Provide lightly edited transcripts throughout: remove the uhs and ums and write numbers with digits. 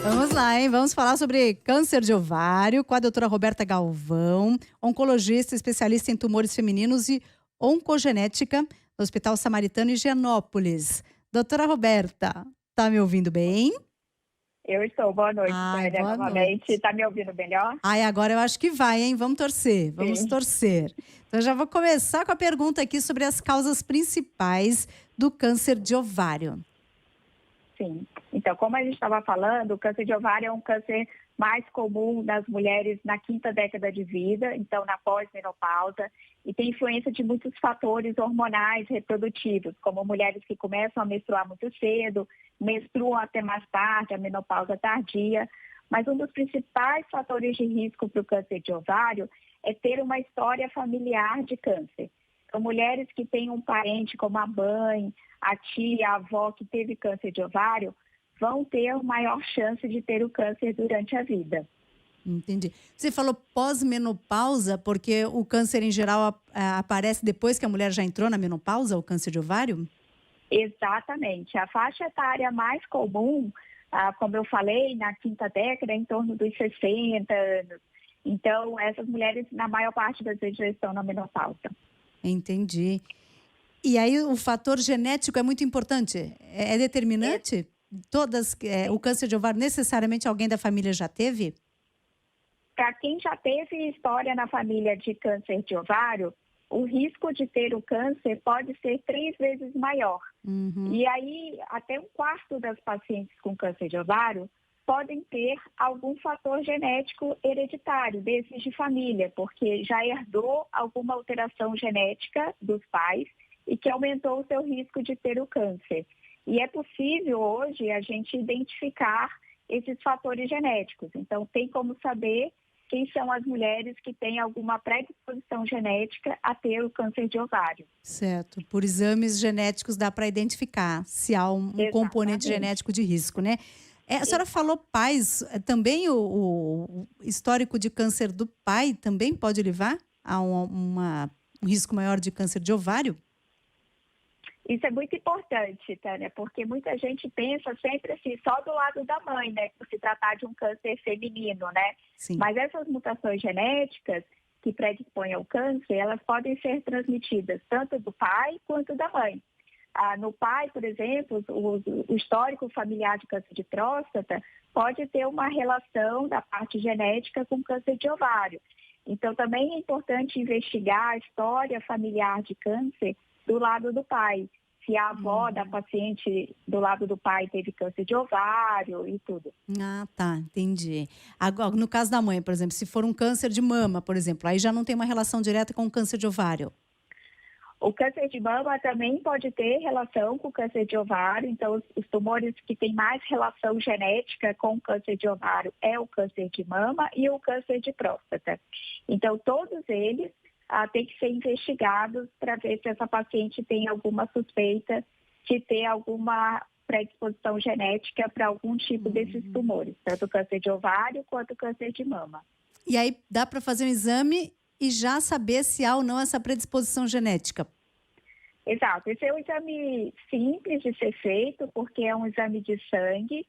Vamos lá, hein? Vamos falar sobre câncer de ovário com a doutora Roberta Galvão, oncologista especialista em tumores femininos e oncogenética no Hospital Samaritano em Higienópolis. Doutora Roberta, tá me ouvindo bem? Eu estou. Boa noite, Ai, Célia, boa novamente. noite. Está me ouvindo melhor? Ai, agora eu acho que vai, hein? Vamos torcer, vamos Sim, torcer. Então já vou começar com a pergunta aqui sobre as causas principais do câncer de ovário. sim. Então, como a gente estava falando, o câncer de ovário é um câncer mais comum nas mulheres na quinta década de vida, então na pós-menopausa, e tem influência de muitos fatores hormonais reprodutivos, como mulheres que começam a menstruar muito cedo, menstruam até mais tarde, a menopausa tardia. Mas um dos principais fatores de risco para o câncer de ovário é ter uma história familiar de câncer. Então, mulheres que têm um parente como a mãe, a tia, a avó que teve câncer de ovário, vão ter maior chance de ter o câncer durante a vida. Entendi. Você falou pós-menopausa, porque o câncer em geral aparece depois que a mulher já entrou na menopausa, o câncer de ovário? Exatamente. A faixa etária mais comum, como eu falei, na quinta década, é em torno dos 60 anos. Então, essas mulheres, na maior parte das vezes, já estão na menopausa. Entendi. E aí o fator genético é muito importante? É É, determinante? O câncer de ovário necessariamente alguém da família já teve? Para quem já teve história na família de câncer de ovário, o risco de ter o câncer pode ser 3 vezes maior. Uhum. E aí, até um quarto das pacientes com câncer de ovário podem ter algum fator genético hereditário, desses de família, porque já herdou alguma alteração genética dos pais e que aumentou o seu risco de ter o câncer. E é possível hoje a gente identificar esses fatores genéticos. Então, tem como saber quem são as mulheres que têm alguma predisposição genética a ter o câncer de ovário. Certo. Por exames genéticos dá para identificar se há um componente Exatamente. genético de risco, né? A senhora falou pais, também o histórico de câncer do pai também pode levar a um risco maior de câncer de ovário? Isso é muito importante, Tânia, porque muita gente pensa sempre assim, só do lado da mãe, né? Por se tratar de um câncer feminino, né? Sim. Mas essas mutações genéticas que predispõem ao câncer, elas podem ser transmitidas tanto do pai quanto da mãe. No pai, por exemplo, o histórico familiar de câncer de próstata pode ter uma relação da parte genética com câncer de ovário. Então, também é importante investigar a história familiar de câncer do lado do pai. Se a avó da paciente do lado do pai teve câncer de ovário e tudo. Ah, tá, entendi. Agora, no caso da mãe, por exemplo, se for um câncer de mama, por exemplo, aí já não tem uma relação direta com o câncer de ovário. O câncer de mama também pode ter relação com o câncer de ovário, então os tumores que têm mais relação genética com o câncer de ovário é o câncer de mama e o câncer de próstata. Então, todos eles têm que ser investigados para ver se essa paciente tem alguma suspeita de ter alguma predisposição genética para algum tipo desses tumores, tanto o câncer de ovário quanto o câncer de mama. E aí dá para fazer um exame e já saber se há ou não essa predisposição genética. Exato, esse é um exame simples de ser feito, porque é um exame de sangue,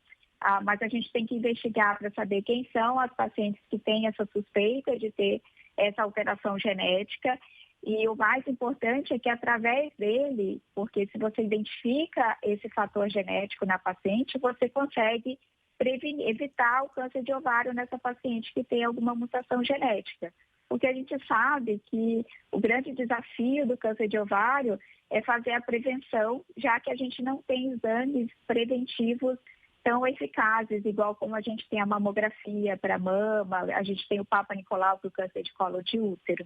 mas a gente tem que investigar para saber quem são as pacientes que têm essa suspeita de ter essa alteração genética. E o mais importante é que através dele, porque se você identifica esse fator genético na paciente, você consegue evitar o câncer de ovário nessa paciente que tem alguma mutação genética. Porque a gente sabe que o grande desafio do câncer de ovário é fazer a prevenção, já que a gente não tem exames preventivos tão eficazes, igual como a gente tem a mamografia para mama, a gente tem o Papa Nicolau para o câncer de colo de útero.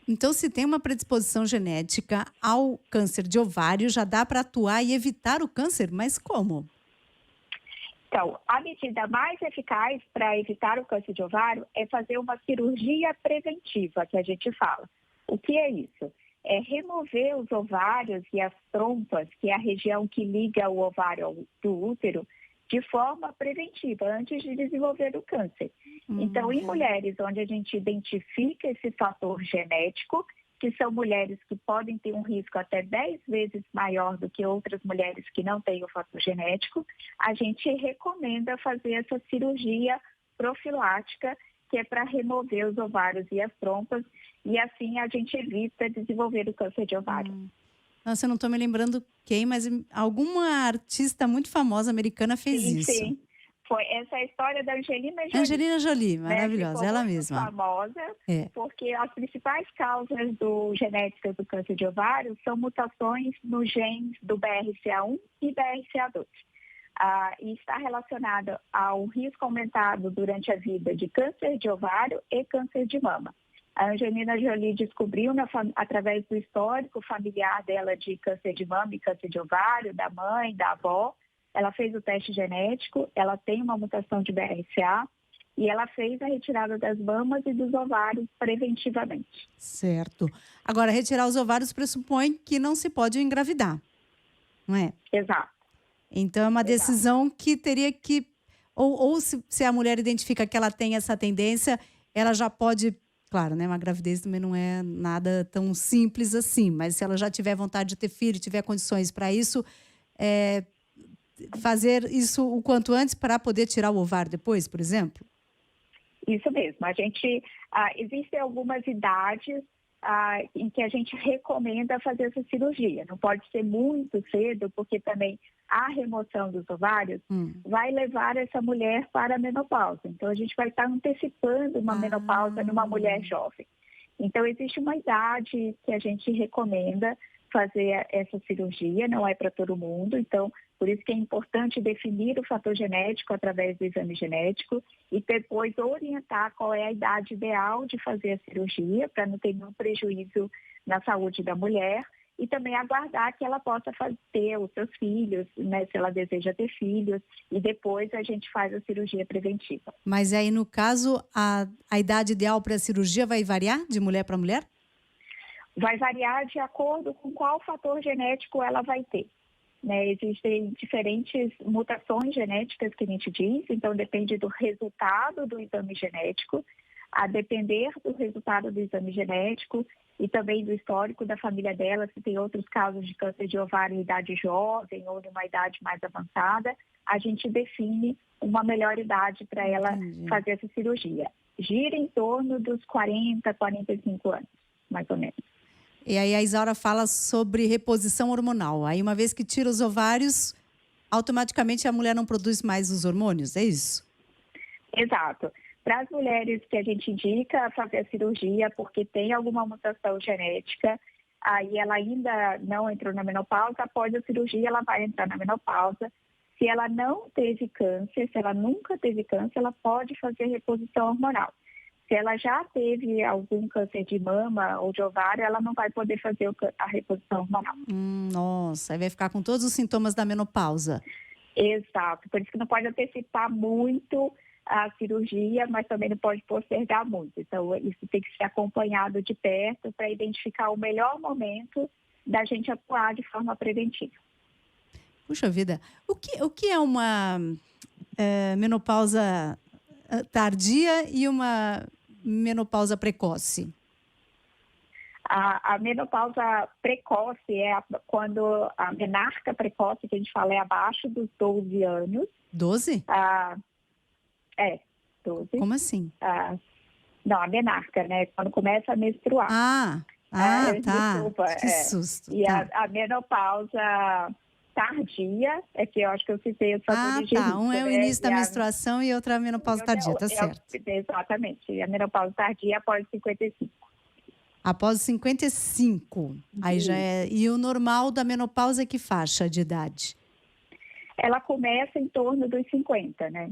Então, se tem uma predisposição genética ao câncer de ovário, já dá para atuar e evitar o câncer? Mas como? Então, a medida mais eficaz para evitar o câncer de ovário é fazer uma cirurgia preventiva, que a gente fala. O que é isso? É remover os ovários e as trompas, que é a região que liga o ovário do útero, de forma preventiva, antes de desenvolver o câncer. Então, em mulheres onde a gente identifica esse fator genético, que são mulheres que podem ter um risco até 10 vezes maior do que outras mulheres que não têm o fator genético, a gente recomenda fazer essa cirurgia profilática, que é para remover os ovários e as trompas, e assim a gente evita desenvolver o câncer de ovário. Nossa, eu não estou me lembrando quem, mas alguma artista muito famosa americana fez Sim, isso. sim. Foi essa a história da Angelina Jolie. Angelina Jolie, Né? maravilhosa, Ficou ela muito mesma. famosa, É. porque as principais causas genéticas do câncer de ovário são mutações nos genes do BRCA1 e BRCA2. E está relacionada ao risco aumentado durante a vida de câncer de ovário e câncer de mama. A Angelina Jolie descobriu, através do histórico familiar dela de câncer de mama e câncer de ovário, da mãe, da avó, ela fez o teste genético, ela tem uma mutação de BRCA e ela fez a retirada das mamas e dos ovários preventivamente. Certo. Agora, retirar os ovários pressupõe que não se pode engravidar, não é? Exato. Então, é uma decisão que teria que... Ou se a mulher identifica que ela tem essa tendência, ela já pode... Claro, né? Uma gravidez também não é nada tão simples assim, mas se ela já tiver vontade de ter filho, tiver condições para isso... fazer isso o quanto antes para poder tirar o ovário depois, por exemplo? Isso mesmo. A gente existem algumas idades em que a gente recomenda fazer essa cirurgia. Não pode ser muito cedo, porque também a remoção dos ovários vai levar essa mulher para a menopausa. Então, a gente vai estar antecipando uma menopausa numa mulher jovem. Então, existe uma idade que a gente recomenda fazer essa cirurgia, não é para todo mundo. Então, por isso que é importante definir o fator genético através do exame genético e depois orientar qual é a idade ideal de fazer a cirurgia, para não ter nenhum prejuízo na saúde da mulher, e também aguardar que ela possa ter os seus filhos, né, se ela deseja ter filhos, e depois a gente faz a cirurgia preventiva. Mas aí, no caso, a idade ideal para a cirurgia vai variar de mulher para mulher? Vai variar de acordo com qual fator genético ela vai ter. Né? Existem diferentes mutações genéticas que a gente diz, então depende do resultado do exame genético. A depender do resultado do exame genético e também do histórico da família dela, se tem outros casos de câncer de ovário em idade jovem ou numa idade mais avançada, a gente define uma melhor idade para ela fazer essa cirurgia. Gira em torno dos 40, 45 anos, mais ou menos. E aí a Isaura fala sobre reposição hormonal. Aí, uma vez que tira os ovários, automaticamente a mulher não produz mais os hormônios, é isso? Exato. Para as mulheres que a gente indica fazer a cirurgia porque tem alguma mutação genética, aí ela ainda não entrou na menopausa, após a cirurgia ela vai entrar na menopausa. Se ela não teve câncer, se ela nunca teve câncer, ela pode fazer reposição hormonal. Se ela já teve algum câncer de mama ou de ovário, ela não vai poder fazer a reposição hormonal. Nossa, aí vai ficar com todos os sintomas da menopausa. Exato, por isso que não pode antecipar muito a cirurgia, mas também não pode postergar muito. Então, isso tem que ser acompanhado de perto para identificar o melhor momento da gente atuar de forma preventiva. Puxa vida, o que é uma menopausa tardia e uma menopausa precoce? A menopausa precoce é quando a menarca precoce, que a gente fala, é abaixo dos 12 anos. 12? 12. Como assim? Não, a menarca, né? Quando começa a menstruar. Tá. Desculpa. Que susto. E tá. a menopausa tardia, é que eu acho que eu citei os fatores de risco. Um é o início da menstruação e outra é a menopausa tardia, tá certo. Exatamente. E a menopausa tardia após 55. Após 55. Aí já é. E o normal da menopausa é que faixa de idade? Ela começa em torno dos 50, né?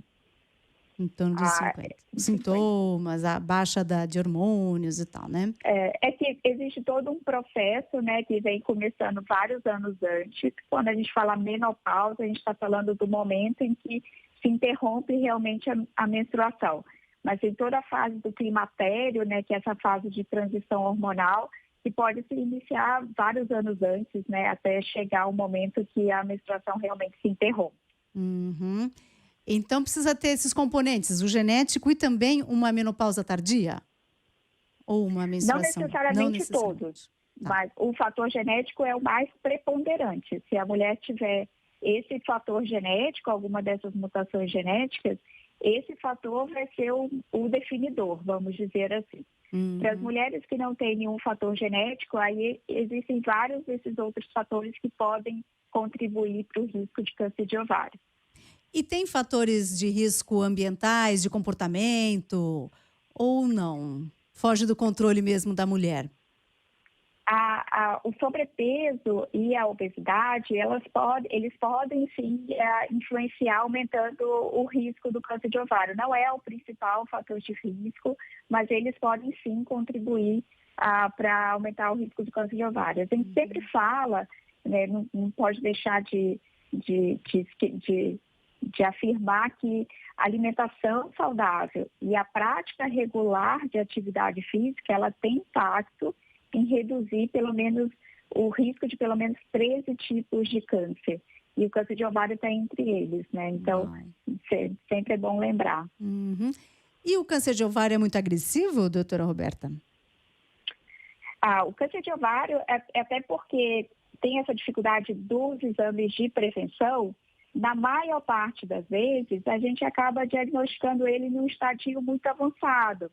Em torno dos 50. Sintomas, a baixa de hormônios e tal, né? É que existe todo um processo, né, que vem começando vários anos antes. Quando a gente fala menopausa, a gente está falando do momento em que se interrompe realmente a menstruação. Mas tem toda a fase do climatério, né, que é essa fase de transição hormonal, que pode se iniciar vários anos antes, né, até chegar o momento que a menstruação realmente se interrompe. Então precisa ter esses componentes, o genético e também uma menopausa tardia? Ou uma Não menstruação? necessariamente todos, Tá. mas o fator genético é o mais preponderante. Se a mulher tiver esse fator genético, alguma dessas mutações genéticas, esse fator vai ser o definidor, vamos dizer assim. Para as mulheres que não têm nenhum fator genético, aí existem vários desses outros fatores que podem contribuir para o risco de câncer de ovário. E tem fatores de risco ambientais, de comportamento, ou não? Foge do controle mesmo da mulher? O sobrepeso e a obesidade, eles podem sim influenciar aumentando o risco do câncer de ovário. Não é o principal fator de risco, mas eles podem sim contribuir para aumentar o risco do câncer de ovário. A gente sempre fala, né, não pode deixar de afirmar que a alimentação saudável e a prática regular de atividade física, ela tem impacto em reduzir pelo menos o risco de pelo menos 13 tipos de câncer. E o câncer de ovário está entre eles, né? Então, sempre é bom lembrar. E o câncer de ovário é muito agressivo, doutora Roberta? O câncer de ovário é até porque tem essa dificuldade dos exames de prevenção. Na maior parte das vezes, a gente acaba diagnosticando ele num estadio muito avançado.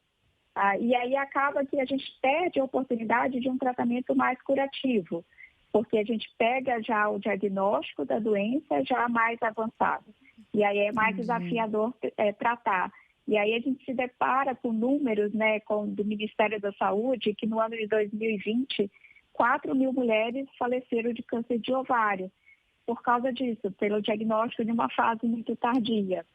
E aí acaba que a gente perde a oportunidade de um tratamento mais curativo, porque a gente pega já o diagnóstico da doença já mais avançado. E aí é mais desafiador tratar. E aí a gente se depara com números, né, do Ministério da Saúde, que no ano de 2020, 4 mil mulheres faleceram de câncer de ovário por causa disso, pelo diagnóstico de uma fase muito tardia.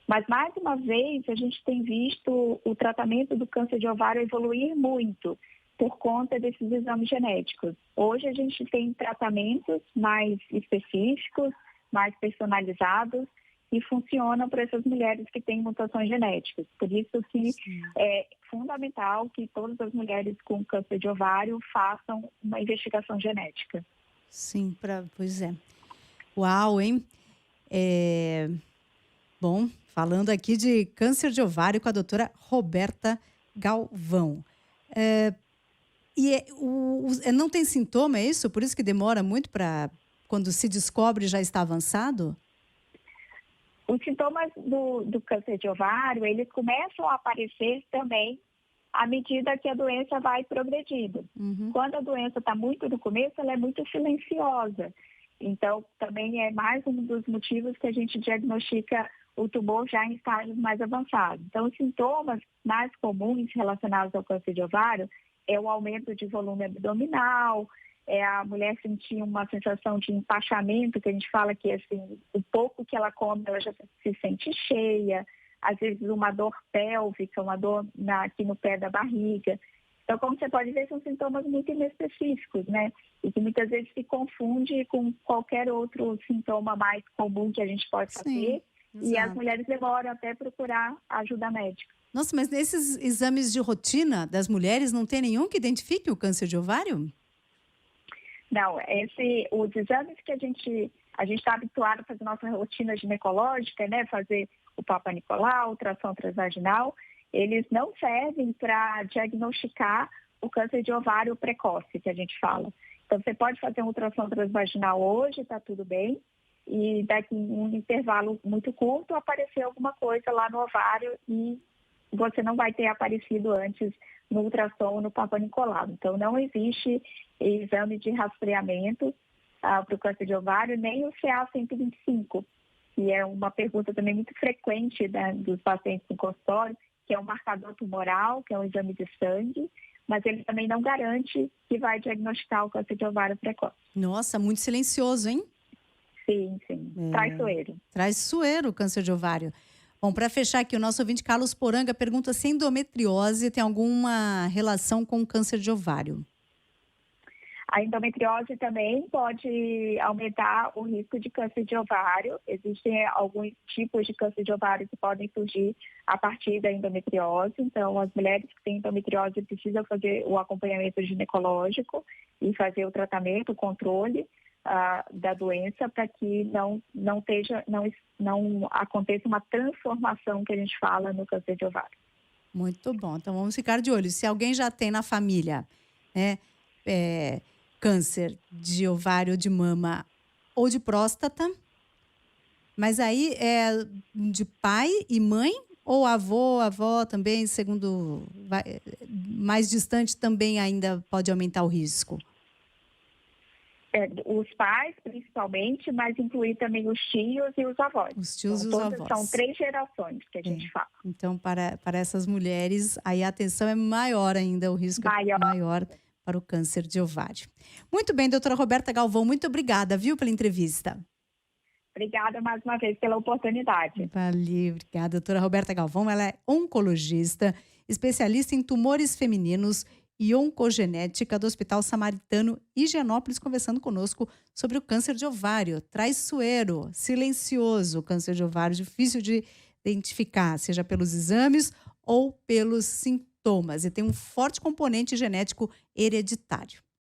Mas, mais uma vez, a gente tem visto o tratamento do câncer de ovário evoluir muito por conta desses exames genéticos. Hoje, a gente tem tratamentos mais específicos, mais personalizados e funcionam para essas mulheres que têm mutações genéticas. Por isso que é fundamental que todas as mulheres com câncer de ovário façam uma investigação genética. Sim, pois é. Uau, hein? Bom, falando aqui de câncer de ovário com a doutora Roberta Galvão. Não tem sintoma, é isso? Por isso que demora muito para quando se descobre já está avançado? Os sintomas do câncer de ovário, eles começam a aparecer também à medida que a doença vai progredindo. Quando a doença está muito no começo, ela é muito silenciosa. Então, também é mais um dos motivos que a gente diagnostica o tumor já em estágios mais avançados. Então, os sintomas mais comuns relacionados ao câncer de ovário é o aumento de volume abdominal, é a mulher sentir uma sensação de empachamento, que a gente fala que assim, o pouco que ela come, ela já se sente cheia, às vezes uma dor pélvica, uma dor aqui no pé da barriga. Então, como você pode ver, são sintomas muito inespecíficos, né? E que muitas vezes se confunde com qualquer outro sintoma mais comum que a gente pode fazer. E as mulheres demoram até procurar ajuda médica. Nossa, mas nesses exames de rotina das mulheres não tem nenhum que identifique o câncer de ovário? Não, os exames que a gente está habituado a fazer nossa rotina ginecológica, né? Fazer o Papa Nicolau, ultrassom transvaginal, eles não servem para diagnosticar o câncer de ovário precoce, que a gente fala. Então, você pode fazer um ultrassom transvaginal hoje, está tudo bem, e daqui um intervalo muito curto aparecer alguma coisa lá no ovário e você não vai ter aparecido antes no ultrassom ou no Papa Nicolau. Então, não existe exame de rastreamento para o câncer de ovário, nem o CA-125, que é uma pergunta também muito frequente, né, dos pacientes no consultório, que é um marcador tumoral, que é um exame de sangue, mas ele também não garante que vai diagnosticar o câncer de ovário precoce. Nossa, muito silencioso, hein? Sim. Traiçoeiro. Traiçoeiro o câncer de ovário. Bom, para fechar aqui, o nosso ouvinte Carlos Poranga pergunta se endometriose tem alguma relação com o câncer de ovário. A endometriose também pode aumentar o risco de câncer de ovário. Existem alguns tipos de câncer de ovário que podem surgir a partir da endometriose. Então, as mulheres que têm endometriose precisam fazer o acompanhamento ginecológico e fazer o tratamento, o controle da doença para que não aconteça uma transformação que a gente fala no câncer de ovário. Muito bom. Então vamos ficar de olho. Se alguém já tem na família, né, câncer de ovário, de mama ou de próstata, mas aí é de pai e mãe ou avô, avó também, segundo mais distante também ainda pode aumentar o risco? Os pais, principalmente, mas incluir também os tios e os avós. Os tios e Então, os são avós. 3 gerações que a É. gente fala. Então, para essas mulheres, aí a atenção é maior ainda, o risco é Maior. maior para o câncer de ovário. Muito bem, doutora Roberta Galvão, muito obrigada, viu, pela entrevista. Obrigada mais uma vez pela oportunidade. Valeu, obrigada. Doutora Roberta Galvão, ela é oncologista, especialista em tumores femininos e oncogenética do Hospital Samaritano Higienópolis, conversando conosco sobre o câncer de ovário, traiçoeiro, silencioso, câncer de ovário, difícil de identificar, seja pelos exames ou pelos sintomas, e tem um forte componente genético hereditário.